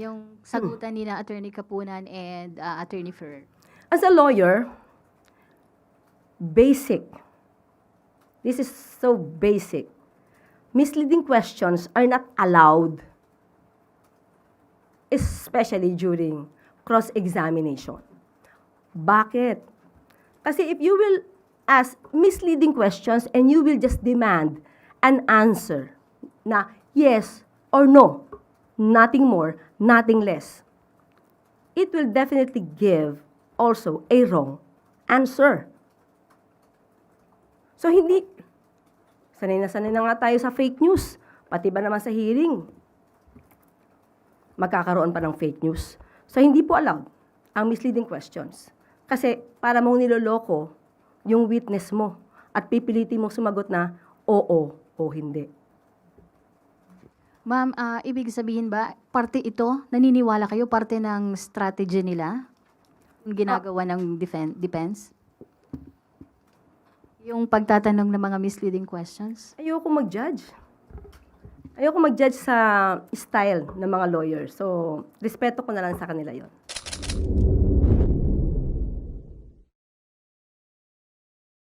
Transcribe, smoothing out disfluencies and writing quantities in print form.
yung sagutan ni na Attorney Kapunan and Attorney Ferrer. As a lawyer, basic. This is so basic. Misleading questions are not allowed, especially during cross-examination. Bakit? Kasi if you will ask misleading questions and you will just demand an answer na yes or no, nothing more, nothing less, it will definitely give also a wrong answer. So hindi, sanay na nga tayo sa fake news, pati ba naman sa hearing, magkakaroon pa ng fake news. So hindi po allowed ang misleading questions. Kasi para mong niloloko yung witness mo at pipilitin mong sumagot na oo o hindi. Ma'am, ibig sabihin ba, parte ito, naniniwala kayo, parte ng strategy nila? Yung ginagawa ng defense? Yung pagtatanong ng mga misleading questions? Ayoko mag-judge. Ayoko mag-judge sa style ng mga lawyer. So, respeto ko na lang sa kanila yon.